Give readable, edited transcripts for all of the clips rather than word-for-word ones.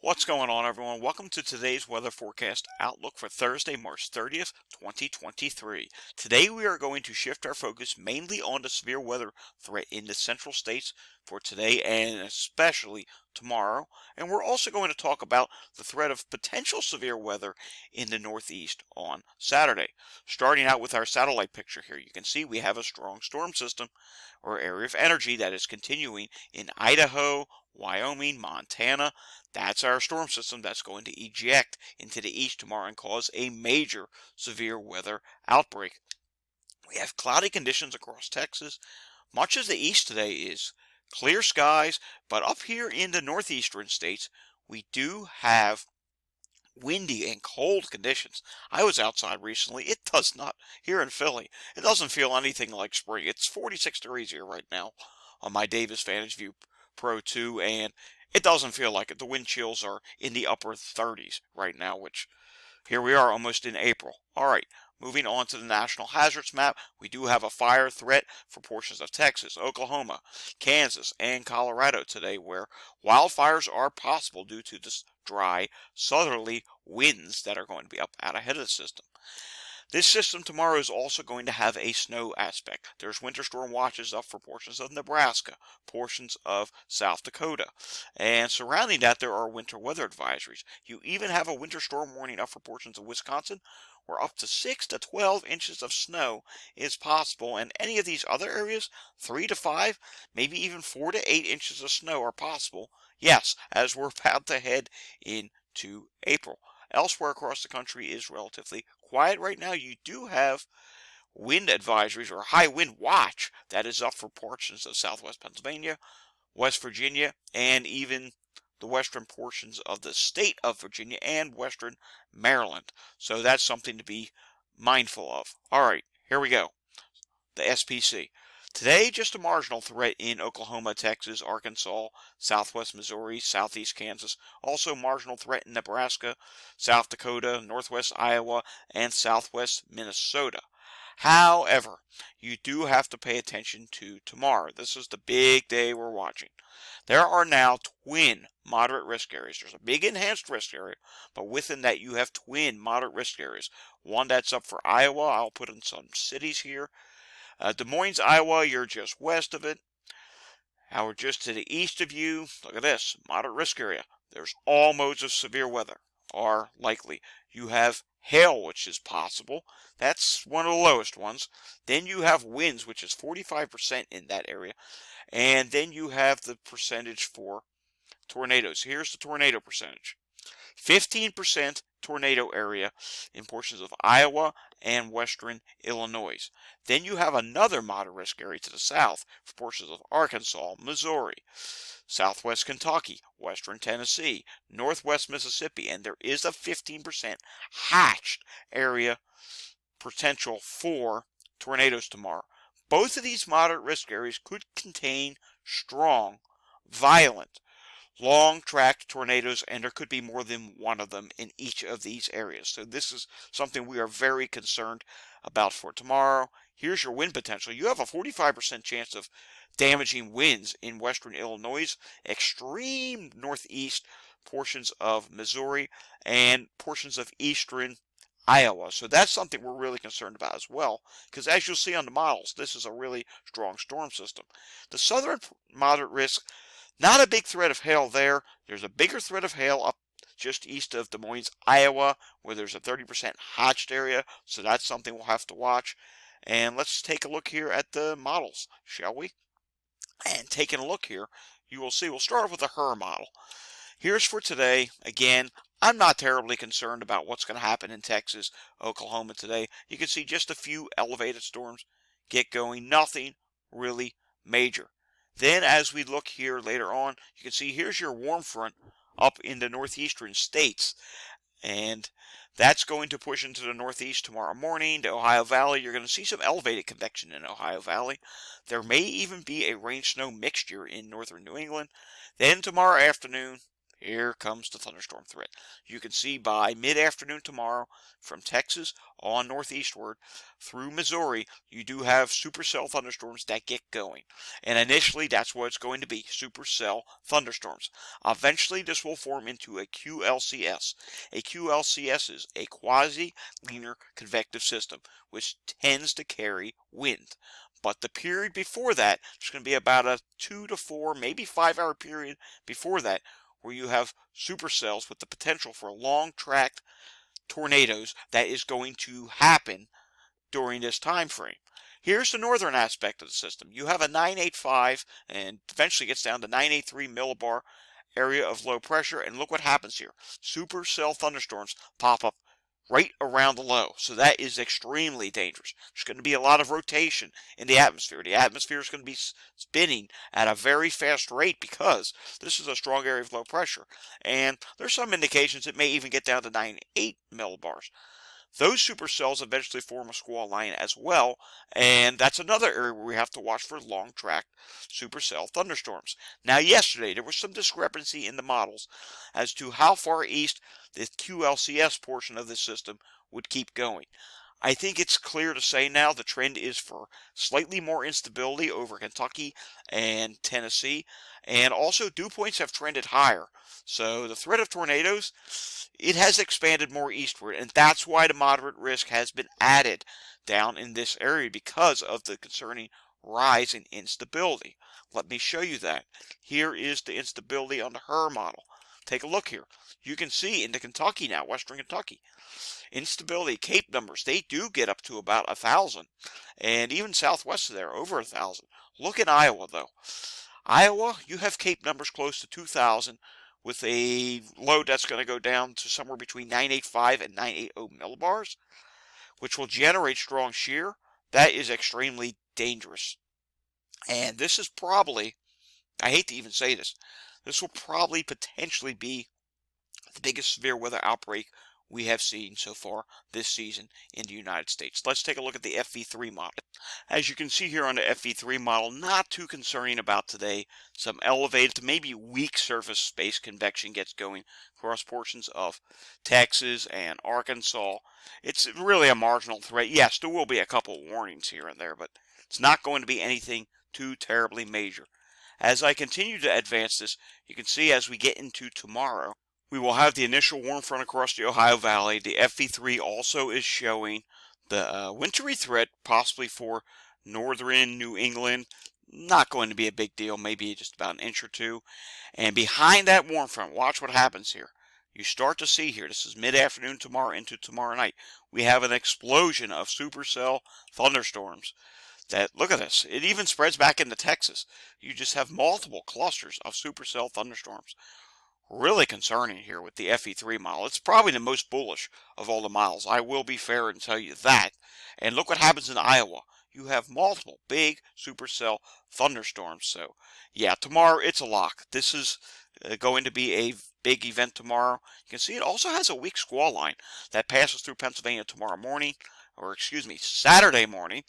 What's going on, everyone? Welcome to today's weather forecast outlook for Thursday, March 30th, 2023. Today, we are going to shift our focus mainly on the severe weather threat in the central states for today and especially tomorrow. And we're also going to talk about the threat of potential severe weather in the Northeast on Saturday. Starting out with our satellite picture here, you can see we have a strong storm system or area of energy that is continuing in Idaho, Wyoming, Montana. That's our storm system that's going to eject into the east tomorrow and cause a major severe weather outbreak. We have cloudy conditions across Texas. Much of the east today is clear skies, but up here in the northeastern states, we do have windy and cold conditions. I was outside recently. It does not, here in Philly, it doesn't feel anything like spring. It's 46 degrees here right now on my Davis Vantage View Pro 2, and it doesn't feel like it. The wind chills are in the upper 30s right now, which here we are almost in April. All right, moving on to the national hazards map. We do have a fire threat for portions of Texas, Oklahoma, Kansas, and Colorado today, where wildfires are possible due to this dry southerly winds that are going to be up out ahead of the system. This system tomorrow is also going to have a snow aspect. There's winter storm watches up for portions of Nebraska, portions of South Dakota, and surrounding that there are winter weather advisories. You even have a winter storm warning up for portions of Wisconsin, where up to 6 to 12 inches of snow is possible, and any of these other areas, 3 to 5, maybe even 4 to 8 inches of snow are possible. Yes, as we're about to head into April. Elsewhere across the country is relatively quiet right now. You do have wind advisories or high wind watch that is up for portions of southwest Pennsylvania, West Virginia, and even the western portions of the state of Virginia and western Maryland. So that's something to be mindful of. All right, here we go. The SPC. Today, just a marginal threat in Oklahoma, Texas, Arkansas, southwest Missouri, southeast Kansas. Also marginal threat in Nebraska, South Dakota, northwest Iowa, and southwest Minnesota. However, you do have to pay attention to tomorrow. This is the big day we're watching. There are now twin moderate risk areas. There's a big enhanced risk area, but within that you have twin moderate risk areas. One that's up for Iowa. I'll put in some cities here. Des Moines, Iowa, you're just west of it. Howard, just to the east of you, look at this, moderate risk area. There's all modes of severe weather are likely. You have hail, which is possible. That's one of the lowest ones. Then you have winds, which is 45% in that area. And then you have the percentage for tornadoes. Here's the tornado percentage. 15% tornado area in portions of Iowa and western Illinois. Then you have another moderate risk area to the south for portions of Arkansas, Missouri, southwest Kentucky, western Tennessee, northwest Mississippi, and there is a 15% hatched area potential for tornadoes tomorrow. Both of these moderate risk areas could contain strong, violent, long-tracked tornadoes, and there could be more than one of them in each of these areas. So this is something we are very concerned about for tomorrow. Here's your wind potential. You have a 45% chance of damaging winds in western Illinois, extreme northeast portions of Missouri, and portions of eastern Iowa. So that's something we're really concerned about as well, because as you'll see on the models, this is a really strong storm system. The southern moderate risk, not a big threat of hail there. There's a bigger threat of hail up just east of Des Moines, Iowa, where there's a 30% hatched area. So that's something we'll have to watch. And let's take a look here at the models, shall we? And taking a look here, you will see, we'll start off with the HER model. Here's for today. Again, I'm not terribly concerned about what's going to happen in Texas, Oklahoma today. You can see just a few elevated storms get going. Nothing really major. Then as we look here later on, you can see here's your warm front up in the northeastern states. And that's going to push into the northeast tomorrow morning to Ohio Valley. You're going to see some elevated convection in Ohio Valley. There may even be a rain-snow mixture in northern New England. Then tomorrow afternoon, here comes the thunderstorm threat. You can see by mid-afternoon tomorrow from Texas on northeastward through Missouri, you do have supercell thunderstorms that get going. And initially, that's what it's going to be, supercell thunderstorms. Eventually, this will form into a QLCS. A QLCS is a quasi-linear convective system, which tends to carry wind. But the period before that, there's going to be about a 2 to 4, maybe 5 hour period before that, where you have supercells with the potential for long track tornadoes that is going to happen during this time frame. Here's the northern aspect of the system. You have a 985 and eventually gets down to 983 millibar area of low pressure, and look what happens here. Supercell thunderstorms pop up right around the low. So that is extremely dangerous. There's going to be a lot of rotation in the atmosphere. The atmosphere is going to be spinning at a very fast rate because this is a strong area of low pressure. And there's some indications it may even get down to 98 millibars. Those supercells eventually form a squall line as well, and that's another area where we have to watch for long track supercell thunderstorms. Now, yesterday there was some discrepancy in the models as to how far east the QLCS portion of the system would keep going. I think it's clear to say now the trend is for slightly more instability over Kentucky and Tennessee, and also dew points have trended higher. So the threat of tornadoes, it has expanded more eastward, and that's why the moderate risk has been added down in this area because of the concerning rise in instability. Let me show you that. Here is the instability on the HER model. Take a look here. You can see into Kentucky now, western Kentucky. Instability, Cape numbers, they do get up to about 1,000. And even southwest of there, over 1,000. Look at Iowa, though. Iowa, you have Cape numbers close to 2,000 with a load that's going to go down to somewhere between 985 and 980 millibars, which will generate strong shear. That is extremely dangerous. And this is probably, I hate to even say this will probably potentially be the biggest severe weather outbreak we have seen so far this season in the United States. Let's take a look at the FV3 model. As you can see here on the FV3 model, not too concerning about today. Some elevated to maybe weak surface space convection gets going across portions of Texas and Arkansas. It's really a marginal threat. Yes, there will be a couple warnings here and there, but it's not going to be anything too terribly major. As I continue to advance this, you can see as we get into tomorrow, we will have the initial warm front across the Ohio Valley. The FV3 also is showing the wintry threat, possibly for northern New England. Not going to be a big deal, maybe just about an inch or two. And behind that warm front, watch what happens here. You start to see here, this is mid-afternoon tomorrow into tomorrow night, we have an explosion of supercell thunderstorms. Look at this, it even spreads back into Texas. You just have multiple clusters of supercell thunderstorms. Really concerning here with the FE3 model. It's probably the most bullish of all the models. I will be fair and tell you that. And look what happens in Iowa. You have multiple big supercell thunderstorms. So, yeah, tomorrow it's a lock. This is going to be a big event tomorrow. You can see it also has a weak squall line that passes through Pennsylvania tomorrow morning, or excuse me, Saturday morning.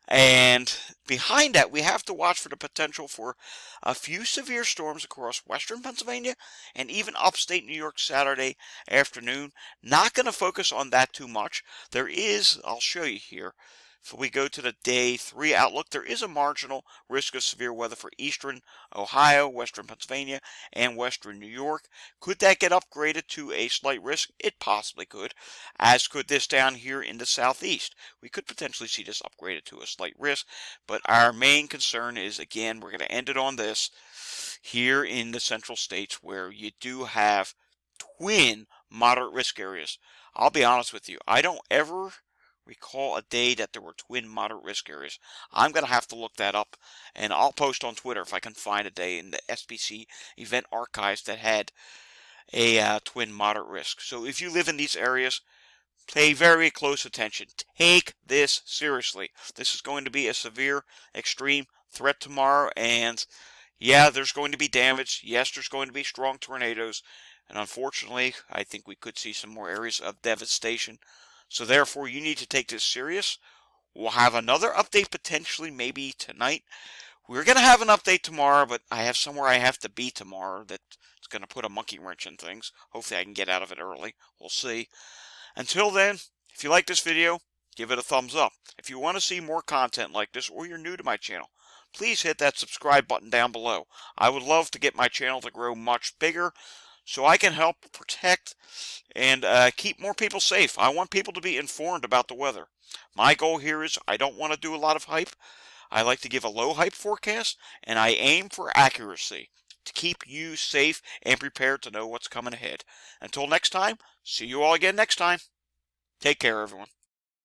And behind that, we have to watch for the potential for a few severe storms across western Pennsylvania and even upstate New York Saturday afternoon. Not going to focus on that too much. There is, I'll show you here, if we go to the day 3 outlook, there is a marginal risk of severe weather for eastern Ohio, western Pennsylvania, and western New York. Could that get upgraded to a slight risk? It possibly could, as could this down here in the southeast. We could potentially see this upgraded to a slight risk, but our main concern is, again, we're going to end it on this, here in the central states where you do have twin moderate risk areas. I'll be honest with you, I don't ever recall a day that there were twin moderate risk areas. I'm going to have to look that up, and I'll post on Twitter if I can find a day in the SPC event archives that had a twin moderate risk. So if you live in these areas, pay very close attention. Take this seriously. This is going to be a severe, extreme threat tomorrow, and yeah, there's going to be damage. Yes, there's going to be strong tornadoes, and unfortunately, I think we could see some more areas of devastation. So therefore, you need to take this serious. We'll have another update potentially maybe tonight We're going to have an update tomorrow, but I have somewhere I have to be tomorrow that's going to put a monkey wrench in things. Hopefully I can get out of it early. We'll see. Until then, if you like this video, give it a thumbs up. If you want to see more content like this, or you're new to my channel, please hit that subscribe button down below. I would love to get my channel to grow much bigger so I can help protect and keep more people safe. I want people to be informed about the weather. My goal here is I don't want to do a lot of hype. I like to give a low hype forecast, and I aim for accuracy to keep you safe and prepared to know what's coming ahead. Until next time, see you all again next time. Take care, everyone.